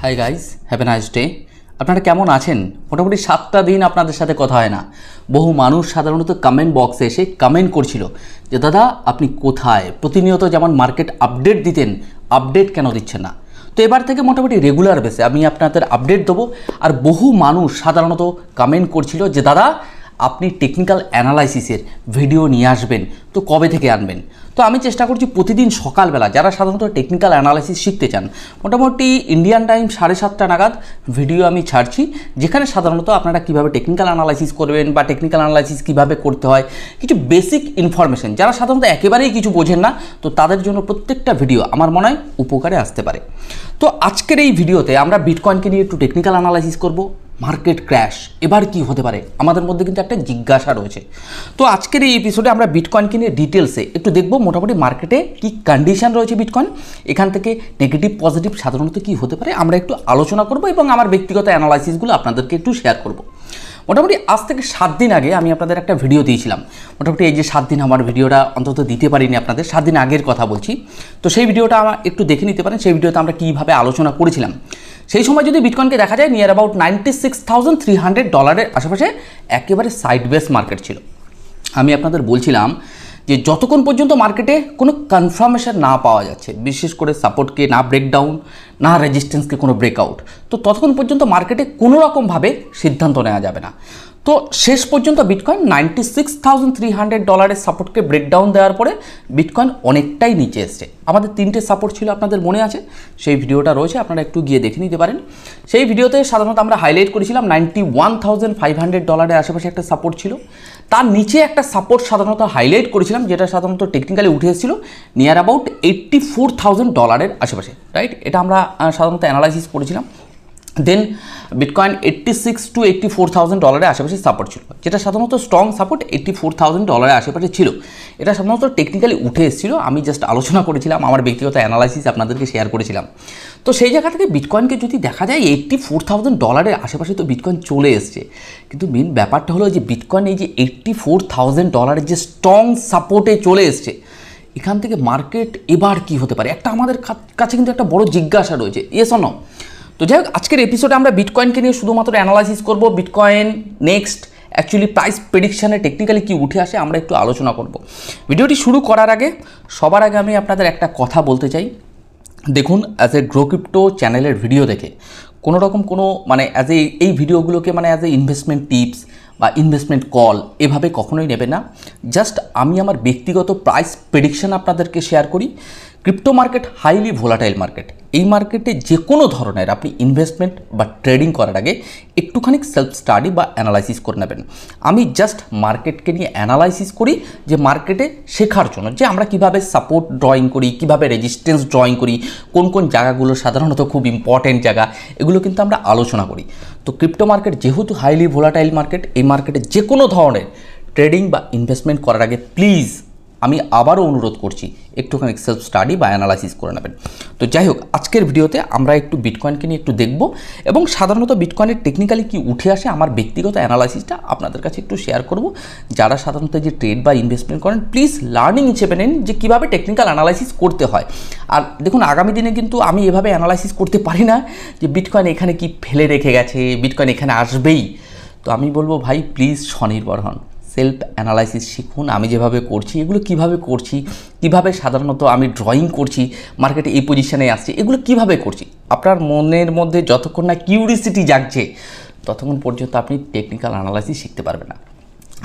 Hi guys, have a nice day. আপনারা কেমন আছেন? মোটামুটি 7টা দিন আপনাদের সাথে কথা হয় না। বহু মানুষ সাধারণত কমেন্ট বক্সে এসে কমেন্ট করছিল যে দাদা আপনি কোথায়? প্রতিনিয়ত যেমন মার্কেট আপডেট দিতেন, আপডেট কেন দিচ্ছেন না? তো এবার থেকে মোটামুটি রেগুলার বেসে আমি আপনাদের আপডেট দেবো। আর বহু মানুষ সাধারণত কমেন্ট করছিল যে দাদা আপনি টেকনিক্যাল অ্যানালাইসিসের ভিডিও নিয়ে আসবেন, তো কবে থেকে আনবেন? তো আমি চেষ্টা করছি প্রতিদিন সকালবেলা যারা সাধারণত টেকনিক্যাল অ্যানালাইসিস শিখতে চান, মোটামুটি ইন্ডিয়ান টাইম 7:30 নাগাদ ভিডিও আমি ছাড়ছি, যেখানে সাধারণত আপনারা কীভাবে টেকনিক্যাল অ্যানালাইসিস করবেন বা টেকনিক্যাল অ্যানালাইসিস কীভাবে করতে হয়, কিছু বেসিক ইনফরমেশন যারা সাধারণত একেবারেই কিছু বোঝেন না, তো তাদের জন্য প্রত্যেকটা ভিডিও আমার মনে হয় উপকারে আসতে পারে। তো আজকের এই ভিডিওতে আমরা বিটকয়েনকে নিয়ে একটু টেকনিক্যাল অ্যানালাইসিস করব। মার্কেট ক্র্যাশ, এবার কি হতে পারে? আমাদের মধ্যে কিন্তু একটা জিজ্ঞাসা রয়েছে। তো আজকের এই এপিসোডে আমরা বিটকয়েনকে নিয়ে ডিটেলসে একটু দেখব মোটামুটি মার্কেটে কি কন্ডিশন রয়েছে বিটকয়েন, এখান থেকে নেগেটিভ পজিটিভ সাধারণত কি হতে পারে আমরা একটু আলোচনা করব এবং আমার ব্যক্তিগত অ্যানালাইসিসগুলো আপনাদেরকে একটু শেয়ার করব। মোটামুটি আজ থেকে 7 দিন আগে আমি আপনাদের একটা ভিডিও দিয়েছিলাম। মোটামুটি এই যে 7 দিন আমার ভিডিওটা অন্তত দিতে পারিনি আপনাদের, 7 দিন আগের কথা বলছি। তো সেই ভিডিওটা আমার একটু দেখে নিতে পারেন। সেই ভিডিওতে আমরা কীভাবে আলোচনা করেছিলাম। সেই সময় যদি বিটকয়েনকে দেখা যায় নিয়ার অ্যাবাউট $96,300 আশেপাশে একেবারে সাইডওয়েজ মার্কেট ছিল। আমি আপনাদের বলছিলাম যে যতক্ষণ পর্যন্ত মার্কেটে কোনো কনফার্মেশন না পাওয়া যাচ্ছে, বিশেষ করে সাপোর্টকে না ব্রেকডাউন না রেজিস্ট্যান্সকে কোনো ব্রেকআউট, তো ততক্ষণ পর্যন্ত মার্কেটে কোনো রকমভাবে সিদ্ধান্ত নেওয়া যাবে না। তো শেষ পর্যন্ত বিটকয়েন $96,300 সাপোর্টকে ব্রেকডাউন দেওয়ার পরে বিটকয়েন অনেকটাই নিচে এসছে। আমাদের 3টে সাপোর্ট ছিল, আপনাদের মনে আছে? সেই ভিডিওটা রয়েছে, আপনারা একটু গিয়ে দেখে নিতে পারেন। সেই ভিডিওতে সাধারণত আমরা হাইলাইট করেছিলাম $91,500 আশেপাশে একটা সাপোর্ট ছিল। তার নিচে একটা সাপোর্ট সাধারণত হাইলাইট করেছিলাম, যেটা সাধারণত টেকনিক্যালি উঠে এসেছিল নিয়ার অ্যাবাউট $84,000 আশেপাশে, রাইট? এটা আমরা সাধারণত অ্যানালাইসিস করেছিলাম। দেন বিটকয়েন $86,000 to $84,000 আশেপাশে সাপোর্ট ছিল, যেটা সাধারণত স্ট্রং সাপোর্ট $84,000 আশেপাশে ছিল। এটা সাধারণত টেকনিক্যালি উঠে এসেছিল, আমি জাস্ট আলোচনা করেছিলাম, আমার ব্যক্তিগত অ্যানালাইসিস আপনাদেরকে শেয়ার করেছিলাম। তো সেই জায়গা থেকে বিটকয়েনকে যদি দেখা যায় $84,000 আশেপাশে, তো বিটকয়েন চলে এসছে। কিন্তু মেন ব্যাপারটা হলো যে বিটকয়েন এই যে $84,000 যে স্ট্রং সাপোর্টে চলে এসছে, এখান থেকে মার্কেট এবার কি হতে পারে একটা আমাদের কাছে কিন্তু একটা বড় জিজ্ঞাসা রয়েছে, ইয়েস অর নো? তো যাই হোক, আজকের এপিসোডে আমরা বিটকয়েনকে নিয়ে শুধুমাত্র অ্যানালাইসিস করব। বিটকয়েন নেক্সট অ্যাকচুয়ালি প্রাইস প্রেডিকশানে টেকনিক্যালি কি উঠে আসে আমরা একটু আলোচনা করব। ভিডিওটি শুরু করার আগে সবার আগে আমি আপনাদের একটা কথা বলতে চাই। দেখুন, অ্যাজ এ গ্রো ক্রিপ্টো চ্যানেলের ভিডিও দেখে কোনো রকম কোনো অ্যাজ এই ভিডিওগুলোকে অ্যাজ এ ইনভেস্টমেন্ট টিপস বা ইনভেস্টমেন্ট কল এভাবে কখনোই নেবে না। জাস্ট আমি আমার ব্যক্তিগত প্রাইস প্রেডিকশান আপনাদেরকে শেয়ার করি। Crypto market highly volatile market. এই মার্কেটে যে কোনো ধরনের আপনি ইনভেস্টমেন্ট বা ট্রেডিং করার আগে একটুখানি সেলফ স্টাডি বা অ্যানালাইসিস করে নেবেন। আমি জাস্ট মার্কেটকে নিয়ে অ্যানালাইসিস করি, যে মার্কেটে শেখার জন্য যে আমরা কিভাবে সাপোর্ট ড্রয়িং করি, কিভাবে রেজিস্ট্যান্স ড্রয়িং করি, কোন কোন জায়গাগুলো সাধারণত খুব ইম্পর্ট্যান্ট জায়গা, এগুলো কিন্তু আমরা আলোচনা করি। তো ক্রিপ্টো মার্কেট যেহেতু হাইলি ভোলাটাইল মার্কেট, এই মার্কেটে যে কোনো ধরনের ট্রেডিং বা ইনভেস্টমেন্ট করার আগে প্লিজ আমি আবারও অনুরোধ করছি একটুখানি সেলফ স্টাডি বা অ্যানালাইসিস করে নেবেন। তো যাই হোক, আজকের ভিডিওতে আমরা একটু বিটকয়েনকে নিয়ে একটু দেখব এবং সাধারণত বিটকয়েনের টেকনিক্যালি কি উঠে আসে আমার ব্যক্তিগত অ্যানালাইসিসটা আপনাদের কাছে একটু শেয়ার করব। যারা সাধারণত যে ট্রেড বা ইনভেস্টমেন্ট করেন প্লিজ লার্নিং হিসেবে নেন যে কীভাবে টেকনিক্যাল অ্যানালাইসিস করতে হয়। আর দেখুন, আগামী দিনে কিন্তু আমি এভাবে অ্যানালাইসিস করতে পারি না যে বিটকয়েন এখানে কি ফেলে রেখে গেছে, বিটকয়েন এখানে আসবেই। তো আমি বলবো ভাই প্লিজ স্বনির্ভর হন, সেলফ অ্যানালাইসিস শিখুন। আমি যেভাবে করছি এগুলো কিভাবে করছি, কিভাবে সাধারণত আমি ড্রয়িং করছি, মার্কেটে এই পজিশানে আসছি, এগুলো কিভাবে করছি, আপনার মনের মধ্যে যতক্ষণ না কিউরিসিটি জাগছে ততক্ষণ পর্যন্ত আপনি টেকনিক্যাল অ্যানালাইসিস শিখতে পারবেন না।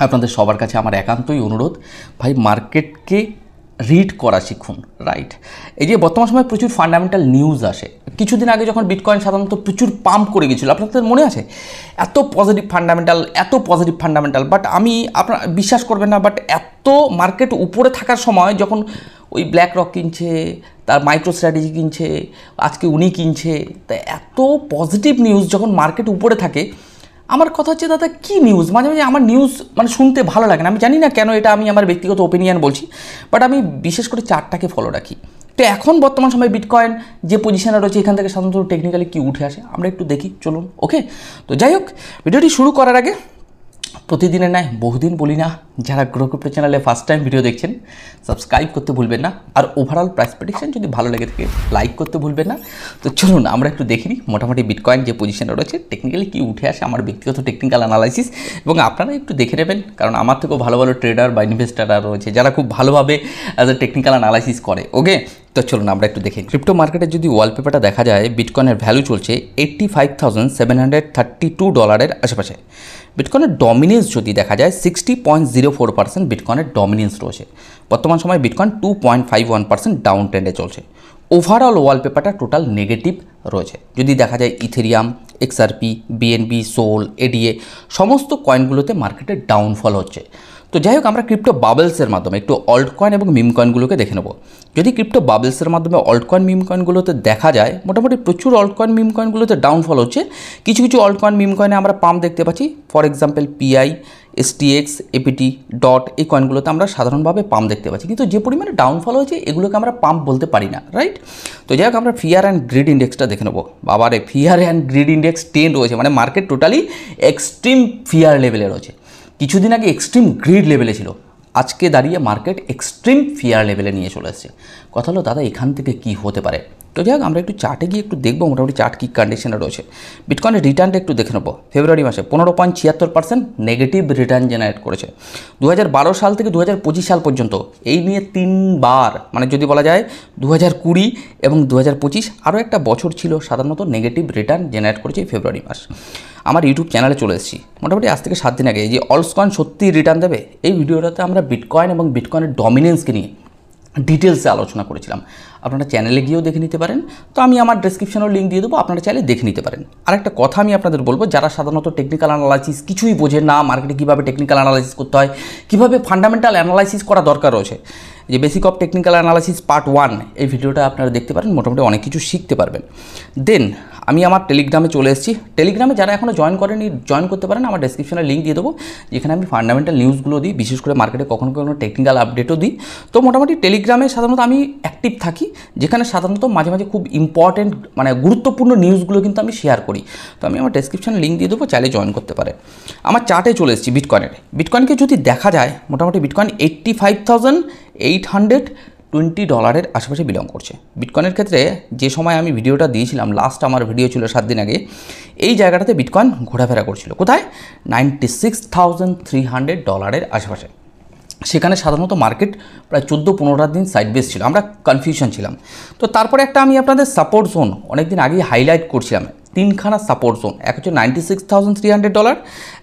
আপনাদের সবার কাছে আমার একান্তই অনুরোধ, ভাই মার্কেটকে রিড করা শিখুন, রাইট? এই যে বর্তমান সময়ে প্রচুর ফান্ডামেন্টাল নিউজ আসে। কিছুদিন আগে যখন বিটকয়েন সাধারণত প্রচুর পাম্প করে গেছিলো, আপনাদের মনে আছে? এত পজিটিভ ফান্ডামেন্টাল, বাট আমি আপনার বিশ্বাস করবেন না, বাট এত মার্কেট উপরে থাকার সময় যখন ওই ব্ল্যাক রক কিনছে, তার মাইক্রো স্ট্র্যাটেজি কিনছে, আজকে উনি কিনছে, তা এত পজিটিভ নিউজ যখন মার্কেট উপরে থাকে, আমার কথা হচ্ছে দাদা কী নিউজ? মাঝে মাঝে আমার নিউজ শুনতে ভালো লাগে না। আমি জানি না কেন, এটা আমি আমার ব্যক্তিগত ওপিনিয়ন বলছি, বাট আমি বিশেষ করে চার্টটাকে ফলো রাখি। তো এখন বর্তমান সময়ে বিটকয়েন যে পজিশনে রয়েছে, এখান থেকে সাধারণত টেকনিক্যালি কি উঠে আসে আমরা একটু দেখি, চলুন। ওকে, তো যাই হোক, ভিডিওটি শুরু করার আগে প্রতিদিনের ন্যায় বহুদিন বলি না, যারা গ্রো ক্রিপ্টো চ্যানেলে ফার্স্ট টাইম ভিডিও দেখছেন সাবস্ক্রাইব করতে ভুলবেন না, আর ওভারঅল প্রাইস প্রেডিকশন যদি ভালো লেগে থাকে লাইক করতে ভুলবেন না। তো চলুন আমরা একটু দেখে নিই মোটামুটি বিটকয়েন যে পজিশনে রয়েছে টেকনিক্যালি কী উঠে আসে আমার ব্যক্তিগত টেকনিক্যাল অ্যানালাইসিস, এবং আপনারা একটু দেখে নেবেন কারণ আমার থেকেও ভালো ভালো ট্রেডার বা ইনভেস্টাররা রয়েছে যারা খুব ভালোভাবে অ্যাজ এ টেকনিক্যাল অ্যানালাইসিস করে। ওকে, তো চলুন আমরা একটু দেখি। ক্রিপ্টো মার্কেটের যদি ওয়ালপেপারটা দেখা যায়, বিটকয়েনের ভ্যালু চলছে $85,732 আশেপাশে। বিটকয়েনের ডমিনেন্স যদি দেখা যায় 60.04% বিটকয়েনের ডমিনেন্স রয়েছে। বর্তমান সময়ে বিটকয়েন 2.51% ডাউন ট্রেন্ডে চলছে। ওভারঅল ওয়ালপেপারটা টোটাল নেগেটিভ রয়েছে। যদি দেখা যায় Ethereum, XRP, BNB, Sol, ADA সমস্ত কয়েনগুলোতে মার্কেটে ডাউনফল হচ্ছে। তো যাই হোক, আমরা ক্রিপ্টো বাবলসের মাধ্যমে একটু অল্ট কয়েন এবং মিম কয়েনগুলোকে দেখে নেব। যদি ক্রিপ্টো বাবলসের মাধ্যমে অল্ট কয়েন মিম কয়েনগুলোতে দেখা যায় মোটামুটি প্রচুর অল্ট কয়েন মিম কয়েনগুলোতে ডাউনফল হচ্ছে। কিছু কিছু অল্ট কয়েন মিম কয়েনে আমরা পাম্প দেখতে পাচ্ছি, for example PI, STX, APT, dot এই কয়েনগুলোতে আমরা সাধারণভাবে পাম্প দেখতে পাচ্ছি, কিন্তু যে পরিমাণে ডাউনফল হয়েছে এগুলোকে আমরা পাম্প বলতে পারি না, রাইট? তো যাই হোক, আমরা ফিয়ার অ্যান্ড গ্রিড ইন্ডেক্সটা দেখে নেবো। বাবারে, ফিয়ার অ্যান্ড গ্রিড ইন্ডেক্স 10 রয়েছে, মানে মার্কেট টোটালি এক্সট্রিম ফিয়ার লেভেলে রয়েছে। কিছুদিন আগে এক্সট্রিম গ্রিড লেভেলে ছিল, আজকে দাঁড়িয়ে মার্কেট এক্সট্রিম ফিয়ার লেভেলে নিয়ে চলে এসেছে। কথা হলো দাদা এখান থেকে কি হতে পারে? তো যাই হোক, আমরা একটু চার্টে গিয়ে একটু দেখবো মোটামুটি চার্ট কী কন্ডিশনে রয়েছে। বিটকয়েনের রিটার্নটা একটু দেখে নেবো। ফেব্রুয়ারি মাসে 15.76% নেগেটিভ রিটার্ন জেনারেট করেছে। 2012 সাল থেকে 2025 সাল পর্যন্ত এই নিয়ে 3 বার, মানে যদি বলা যায় 2020 এবং 2025 আরও একটা বছর ছিল সাধারণত নেগেটিভ রিটার্ন জেনারেট করেছে এই ফেব্রুয়ারি মাস। আমার ইউটিউব চ্যানেলে চলে এসেছি মোটামুটি আজ থেকে 7 দিন আগে। এই যে অলস কয়েন সত্যি রিটার্ন দেবে, এই ভিডিওটাতে আমরা বিটকয়েন এবং বিটকয়েনের ডমিনেন্সকে নিয়ে ডিটেলসে আলোচনা করেছিলাম। আপনারা চ্যানেলে গিয়েও দেখে নিতে পারেন। তো আমি আমার ডেসক্রিপশনেও লিঙ্ক দিয়ে দেবো, আপনারা চাইলে দেখে নিতে পারেন। আরেকটা কথা আমি আপনাদের বলবো, যারা সাধারণত টেকনিক্যাল অ্যানালাইসিস কিছুই বোঝেন না, মার্কেটে কীভাবে টেকনিক্যাল অ্যানালাইসিস করতে হয়, কীভাবে ফান্ডামেন্টাল অ্যানালাইসিস করা দরকার রয়েছে, যে basic of technical analysis part 1 এই ভিডিওটা আপনারা দেখতে পারেন, মোটামুটি অনেক কিছু শিখতে পারবেন। দেন আমি আমার টেলিগ্রামে চলে এসেছি। টেলিগ্রামে যারা এখনও জয়েন করেনি জয়েন করতে পারেন, আমার ডেসক্রিপশনে লিঙ্ক দিয়ে দেবো, যেখানে আমি ফান্ডামেন্টাল নিউজগুলো দিই, বিশেষ করে মার্কেটে কখনো কখনো টেকনিক্যাল আপডেটও দিই। তো মোটামুটি টেলিগ্রামে সাধারণত আমি অ্যাক্টিভ থাকি, যেখানে সাধারণত মাঝে মাঝে খুব ইম্পর্টেন্ট মানে গুরুত্বপূর্ণ নিউজগুলো কিন্তু আমি শেয়ার করি। তো আমি আমার ডেসক্রিপশনে লিঙ্ক দিয়ে দেবো, চাইলে জয়েন করতে পারে। আমার চার্টে চলে এসেছি বিটকয়েনের। বিটকয়েনকে যদি দেখা যায় মোটামুটি বিটকয়েন $85,820 আশেপাশে বিলং করছে। বিটকয়েনের ক্ষেত্রে যে সময় আমি ভিডিওটা দিয়েছিলাম, লাস্ট আমার ভিডিও ছিল 7 দিন আগে, এই জায়গাটাতে বিটকয়েন ঘোরাফেরা করছিল কোথায়? $96,300 আশেপাশে। সেখানে সাধারণত মার্কেট প্রায় 14-15 দিন সাইডবেস ছিল, আমরা কনফিউশন ছিলাম। তো তারপরে একটা আমি আপনাদের সাপোর্ট জোন অনেক দিন আগেই হাইলাইট করছিলাম, 3খানা সাপোর্ট জোন। এক হচ্ছে $96,300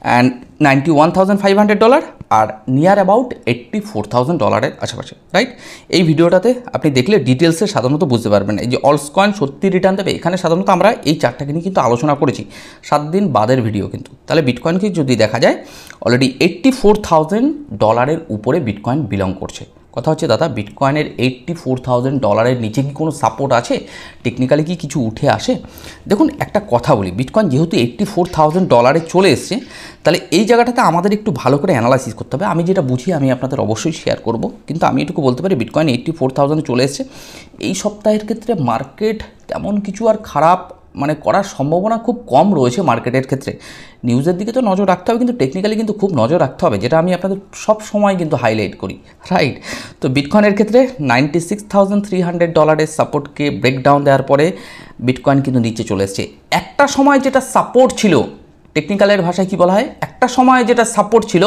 অ্যান্ড $91,500 আর নিয়ার অ্যাবাউট $84,000 আশেপাশে, রাইট? এই ভিডিওটাতে আপনি দেখলে ডিটেলসে সাধারণত বুঝতে পারবেন এই যে অলস কয়েন সত্যি রিটার্ন দেবে। এখানে সাধারণত আমরা এই চারটাকে নিয়ে কিন্তু আলোচনা করেছি, 7 দিন বাদের ভিডিও কিন্তু। তাহলে বিটকয়েনকে যদি দেখা যায় অলরেডি $84,000 উপরে বিটকয়েন বিলং করছে। কথা হচ্ছে দাদা বিটকয়েনের $84,000 নিচে কি কোনো সাপোর্ট আছে? টেকনিক্যালি কি কিছু উঠে আসে? দেখুন একটা কথা বলি, বিটকয়েন যেহেতু $84,000 চলে এসছে, তাহলে এই জায়গাটাতে আমাদের একটু ভালো করে অ্যানালাইসিস করতে হবে। আমি যেটা বুঝি আমি আপনাদের অবশ্যই শেয়ার করব, কিন্তু আমি এটুকু বলতে পারি বিটকয়েন 84,000 চলে এসছে। এই সপ্তাহের ক্ষেত্রে মার্কেট তেমন কিছু আর খারাপ মানে করার সম্ভাবনা খুব কম রয়েছে মার্কেটের ক্ষেত্রে। নিউজের দিকে তো নজর রাখতে হবে, কিন্তু টেকনিক্যালি কিন্তু খুব নজর রাখতে হবে, যেটা আমি আপনাদের সব সময় কিন্তু হাইলাইট করি, রাইট? তো বিটকয়েনের ক্ষেত্রে $96,300 সাপোর্টকে ব্রেকডাউন দেওয়ার পরে বিটকয়েন কিন্তু নিচে চলে এসছে। একটা সময় যেটা সাপোর্ট ছিল, টেকনিক্যালের ভাষায় কি বলা হয়, একটা সময় যেটা সাপোর্ট ছিল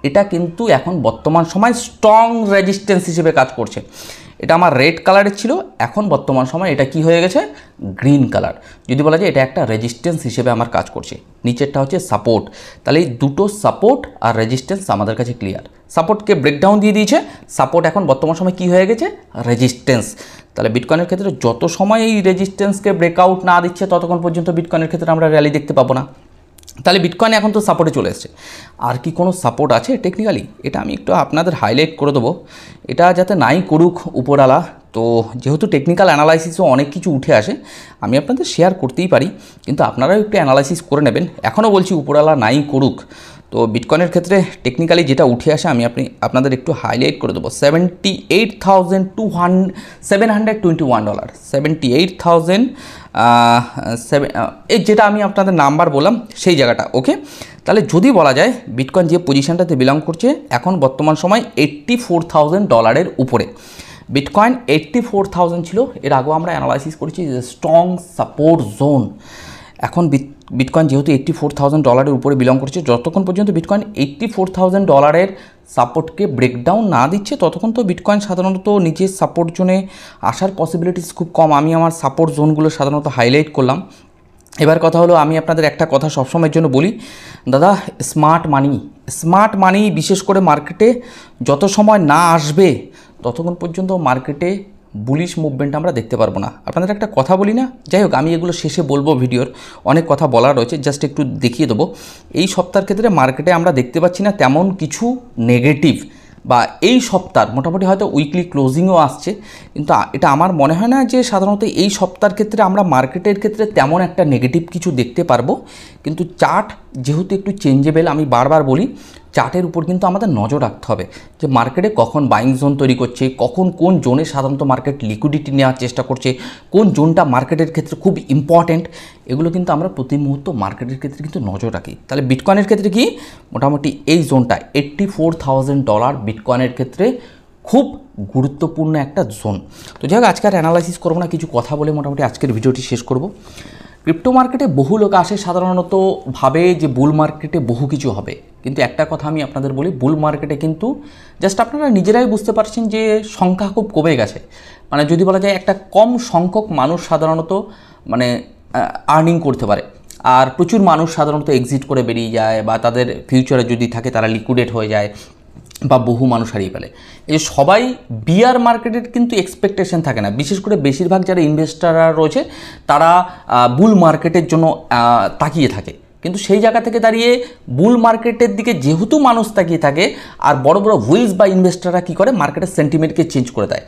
এটা কিন্তু এখন বর্তমান সময় স্ট্রং রেজিস্ট্যান্স হিসেবে কাজ করছে। এটা আমার রেড কালারের ছিল, এখন বর্তমান সময় এটা কি হয়ে গেছে? Green colour. যদি বলা যায় এটা একটা রেজিস্ট্যান্স হিসেবে আমার কাজ করছে, নিচেরটা হচ্ছে সাপোর্ট। তাহলে এই দুটো সাপোর্ট আর রেজিস্ট্যান্স আমাদের কাছে ক্লিয়ার। সাপোর্টকে ব্রেকডাউন দিয়ে দিয়েছে, সাপোর্ট এখন বর্তমান সময় কি হয়ে গেছে? রেজিস্ট্যান্স। তাহলে বিটকয়েনের ক্ষেত্রে যত সময় এই রেজিস্ট্যান্সকে ব্রেকআউট না দিচ্ছে ততক্ষণ পর্যন্ত বিটকয়েনের ক্ষেত্রে আমরা র্যালি দেখতে পাবো না। তাহলে বিটকয়েন এখন তো সাপোর্টে চলে এসছে। আর কি কোনো সাপোর্ট আছে টেকনিক্যালি? এটা আমি একটু আপনাদের হাইলাইট করে দেবো। এটা যাতে নাই করুক উপরওয়ালা, তো যেহেতু টেকনিক্যাল অ্যানালাইসিসও অনেক কিছু উঠে আসে, আমি আপনাদের শেয়ার করতেই পারি, কিন্তু আপনারাও একটু অ্যানালাইসিস করে নেবেন। এখনও বলছি উপরওয়ালা নাই করুক, তো বিটকয়েনের ক্ষেত্রে টেকনিক্যালি যেটা উঠে আসে আমি আপনাদের একটু হাইলাইট করে দেবো। $78,721, 78,000 এই যেটা আমি আপনাদের নাম্বার বললাম সেই জায়গাটা। ওকে, তাহলে যদি বলা যায় বিটকয়েন যে পজিশনটাতে বিলং করছে এখন বর্তমান সময় $84,000 উপরে। বিটকয়েন 84,000 ছিল, এর আগেও আমরা অ্যানালাইসিস করেছি যে স্ট্রং সাপোর্ট জোন। এখন বিটকয়েন যেহেতু $84,000 উপরে বিলং করছে, যতক্ষণ পর্যন্ত বিটকয়েন $84,000 সাপোর্টকে ব্রেকডাউন না দিচ্ছে ততক্ষণ তো বিটকয়েন সাধারণত নিচের সাপোর্ট জোনে আসার পসিবিলিটিস খুব কম। আমি আমার সাপোর্ট জোনগুলো সাধারণত হাইলাইট করলাম। এবার কথা হলো, আমি আপনাদের একটা কথা সবসময়ের জন্য বলি, দাদা স্মার্ট মানি বিশেষ করে মার্কেটে যত সময় না আসবে ততক্ষণ পর্যন্ত মার্কেটে বুলিশ মুভমেন্ট আমরা দেখতে পারবো না। আপনাদের একটা কথা বলি না, যাই হোক আমি এগুলো শেষে বলবো, ভিডিওর অনেক কথা বলার রয়েছে, জাস্ট একটু দেখিয়ে দেবো। এই সপ্তাহের ক্ষেত্রে মার্কেটে আমরা দেখতে পাচ্ছি না তেমন কিছু নেগেটিভ, বা এই সপ্তাহ মোটামুটি হয়তো উইকলি ক্লোজিংও আসছে, কিন্তু এটা আমার মনে হয় না যে সাধারণত এই সপ্তাহের ক্ষেত্রে আমরা মার্কেটের ক্ষেত্রে তেমন একটা নেগেটিভ কিছু দেখতে পারবো। কিন্তু চার্ট যেহেতু একটু চেঞ্জেবল, আমি বারবার বলি চার্টের উপর কিন্তু আমাদের নজর রাখতে হবে যে মার্কেটে কখন বাইং জোন তৈরি করছে, কখন কোন জোনে সাধারণত মার্কেট লিকুইডিটি নেওয়ার চেষ্টা করছে, কোন জোনটা মার্কেটের ক্ষেত্রে খুব ইম্পর্ট্যান্ট, এগুলো কিন্তু আমরা প্রতি মুহূর্ত মার্কেটের ক্ষেত্রে কিন্তু নজর রাখি। তাহলে বিটকয়েনের ক্ষেত্রে কি মোটামুটি এই জোনটা $84,000 বিটকয়েনের ক্ষেত্রে খুব গুরুত্বপূর্ণ একটা জোন। তো যাই হোক আজকে আর অ্যানালাইসিস করবো না, কিছু কথা বলে মোটামুটি আজকের ভিডিওটি শেষ করব। ক্রিপ্টো মার্কেটে বহু লোক আসে সাধারণত ভাবে যে বুল মার্কেটে বহু কিছু হবে, কিন্তু একটা কথা আমি আপনাদের বলি, বুল মার্কেটে কিন্তু জাস্ট আপনারা নিজেরাই বুঝতে পারছেন যে সংখ্যা খুব কমে গেছে। মানে যদি বলা যায় একটা কম সংখ্যক মানুষ সাধারণত মানে আর্নিং করতে পারে, আর প্রচুর মানুষ সাধারণত এক্সিট করে বেরিয়ে যায়, বা তাদের ফিউচারে যদি থাকে তারা লিকুইডেট হয়ে যায়, বা বহু মানুষ হারিয়ে ফেলে। এই যে সবাই বিয়ার মার্কেটের কিন্তু এক্সপেকটেশন থাকে না, বিশেষ করে বেশিরভাগ যারা ইনভেস্টাররা রয়েছে তারা বুল মার্কেটের জন্য তাকিয়ে থাকে। কিন্তু সেই জায়গা থেকে দাঁড়িয়ে বুল মার্কেটের দিকে যেহেতু মানুষ তাকিয়ে থাকে, আর বড় বড় হুইলস বা ইনভেস্টাররা কী করে মার্কেটের সেন্টিমেন্টকে চেঞ্জ করে দেয়।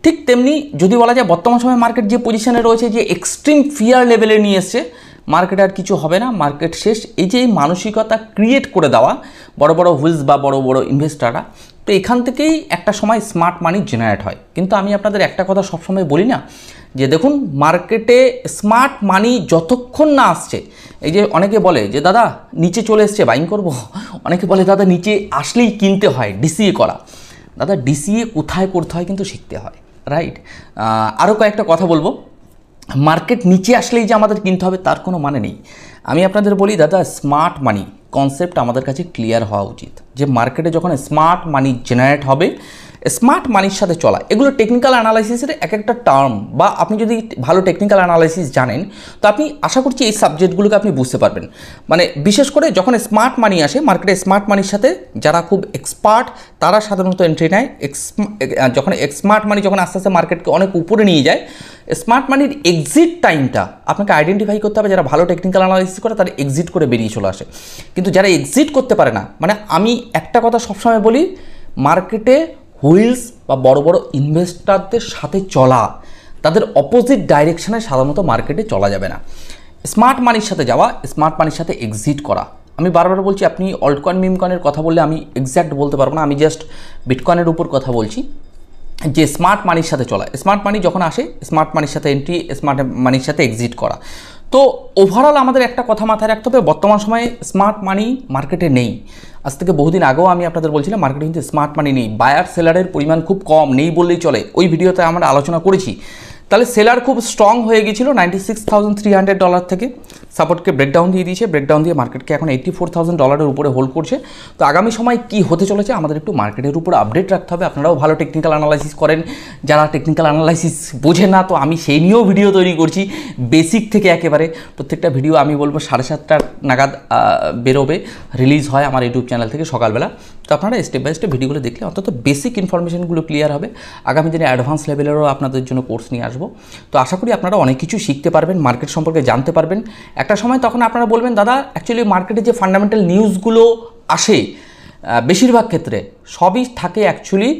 ঠিক তেমনি যদি বলা যায় বর্তমান সময়ে মার্কেট যে পজিশনে রয়েছে, যে এক্সট্রিম ফিয়ার লেভেলে নিয়ে এসছে, মার্কেট আর কিছু হবে না, মার্কেট শেষ। এই যে এই মানসিকতা ক্রিয়েট করে দেওয়া বড় বড় হুইলস বা বড় বড় ইনভেস্টাররা, তো এখান থেকেই একটা সময় স্মার্ট মানি জেনারেট হয়। কিন্তু আমি আপনাদের একটা কথা সবসময় বলি না, যে দেখুন মার্কেটে স্মার্ট মানি যতক্ষণ না আসছে, এই যে অনেকে বলে যে দাদা নিচে চলে এসছে বাইং করব, অনেকে বলে দাদা নিচে আসলেই কিনতে হয় ডিসিএ করা। দাদা ডিসিএ কোথায় করতে হয় কিন্তু শিখতে হয়, রাইট? আরও কয়েকটা কথা বলবো, মার্কেট নিচে আসলেই যে আমাদের কিনতে হবে তার কোনো মানে নেই। আমি আপনাদের বলি দাদা স্মার্ট মানি কনসেপ্ট আমাদের কাছে ক্লিয়ার হওয়া উচিত, যে মার্কেটে যখন স্মার্ট মানি জেনারেট হবে, স্মার্ট মানির সাথে চলা, এগুলো টেকনিক্যাল অ্যানালাইসিসের এক একটা টার্ম, বা আপনি যদি ভালো টেকনিক্যাল অ্যানালাইসিস জানেন তো আপনি আশা করছি এই সাবজেক্টগুলোকে আপনি বুঝতে পারবেন। মানে বিশেষ করে যখন স্মার্ট মানি আসে মার্কেটে, স্মার্ট মানির সাথে যারা খুব এক্সপার্ট তারা সাধারণত এন্ট্রি নেয়। যখন স্মার্ট মানি যখন আস্তে আস্তে মার্কেটকে অনেক উপরে নিয়ে যায়, স্মার্ট মানির এক্সিট টাইমটা আপনাকে আইডেন্টিফাই করতে হবে। যারা ভালো টেকনিক্যাল অ্যানালাইসিস করে তারা এক্সিট করে বেরিয়ে চলে আসে, কিন্তু যারা এক্সিট করতে পারে না, মানে আমি একটা কথা সবসময় বলি, মার্কেটে হুইলস বা বড় বড় ইনভেস্টারদের সাথে চলা, তাদের অপোজিট ডাইরেকশানে সাধারণত মার্কেটে চলা যাবে না। স্মার্ট মানির সাথে যাওয়া, স্মার্ট মানির সাথে এক্সিট করা। আমি বারবার বলছি, আপনি অল্টকয়েন মিমকয়েনের কথা বললে আমি এক্স্যাক্ট বলতে পারবো না, আমি জাস্ট বিটকয়েনের উপর কথা বলছি, যে স্মার্ট মানির সাথে চলা, স্মার্ট মানি যখন আসে স্মার্ট মানির সাথে এন্ট্রি, স্মার্ট মানির সাথে এক্সিট করা। তো ওভারঅল আমাদের একটা কথা মাথায় রাখতে হবে, বর্তমান সময়ে স্মার্ট মানি মার্কেটে নেই। আজ থেকে বহুদিন আগেও আমি আপনাদের বলছিলাম মার্কেটে কিন্তু স্মার্ট মানি নেই, বায়ার সেলারের পরিমাণ খুব কম, নেই বললেই চলে। ওই ভিডিওতে আমরা আলোচনা করেছি। তাহলে সেলার খুব স্ট্রং হয়ে গিয়েছিল $96,300 থেকে, সাপোর্টকে ব্রেকডাউন দিয়ে দিয়েছে, ব্রেকডাউন দিয়ে মার্কেটকে এখন $84,000 উপরে হোল্ড করছে। তো আগামী সময় কি হতে চলেছে আমাদের একটু মার্কেটের উপর আপডেট রাখতে হবে। আপনারাও ভালো টেকনিক্যাল অ্যানালাইসিস করেন, যারা টেকনিক্যাল অ্যানালাইসিস বোঝে না তো আমি সেই নিয়েও ভিডিও তৈরি করছি, বেসিক থেকে একেবারে। প্রত্যেকটা ভিডিও আমি বলবো 7:30 নাগাদ বেরোবে, রিলিজ হয় আমার ইউটিউব চ্যানেল থেকে সকালবেলা। তো আপনারা স্টেপ বাই স্টেপ ভিডিওগুলো দেখলে অন্তত বেসিক ইনফরমেশনগুলো ক্লিয়ার হবে। আগামী দিনে অ্যাডভান্স লেভেলেরও আপনাদের জন্য কোর্স নিয়ে আসবো। তো আশা করি আপনারা অনেক কিছু শিখতে পারবেন, মার্কেট সম্পর্কে জানতে পারবেন। একটা সময় তখন আপনারা বলবেন দাদা অ্যাকচুয়ালি মার্কেটে যে ফান্ডামেন্টাল নিউজগুলো আসে বেশিরভাগ ক্ষেত্রে সবই থাকে অ্যাকচুয়ালি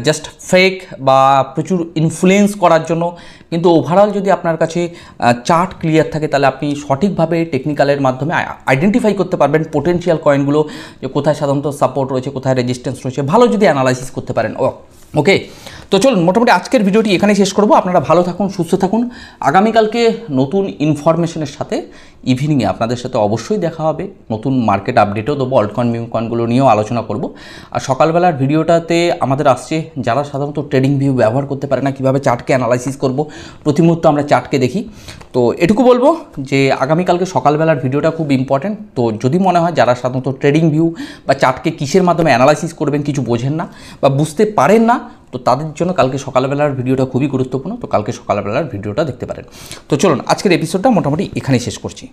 জাস্ট ফেক বা প্রচুর ইনফ্লুয়েন্স করার জন্য। কিন্তু ওভারঅল যদি আপনার কাছে চার্ট ক্লিয়ার থাকে তাহলে আপনি সঠিকভাবে টেকনিক্যালের মাধ্যমে আইডেন্টিফাই করতে পারবেন পোটেনশিয়াল কয়েনগুলো, যে কোথায় সাধারণত সাপোর্ট রয়েছে, কোথায় রেজিস্ট্যান্স রয়েছে, ভালো যদি অ্যানালাইসিস করতে পারেন। ওকে, তো চলুন মোটামুটি আজকের ভিডিওটি এখানেই শেষ করব। আপনারা ভালো থাকুন, সুস্থ থাকুন। আগামীকালকে নতুন ইনফরমেশনের সাথে ইভিনিংয়ে আপনাদের সাথে অবশ্যই দেখা হবে। নতুন মার্কেট আপডেটও দেবো, অল্টকয়েন মিউকয়েনগুলো নিয়েও আলোচনা করব। আর সকালবেলার ভিডিওটাতে আমাদের আসছে যারা সাধারণত ট্রেডিং ভিউ ব্যবহার করতে পারে না, কীভাবে চার্টকে অ্যানালাইসিস করব, প্রতি মুহূর্তে আমরা চার্টকে দেখি। তো এটুকু বলবো যে আগামীকালকে সকালবেলার ভিডিওটা খুব ইম্পর্টেন্ট। তো যদি মনে হয় যারা সাধারণত ট্রেডিং ভিউ বা চার্টকে কিসের মাধ্যমে অ্যানালাইসিস করবেন কিছু বোঝেন না বা বুঝতে পারেন না, তো তাদের জন্য কালকে সকালবেলার ভিডিওটা খুবই গুরুত্বপূর্ণ। তো কালকে সকালবেলার ভিডিওটা দেখতে পারেন। তো চলুন আজকের এপিসোডটা মোটামুটি এখানেই শেষ করছি।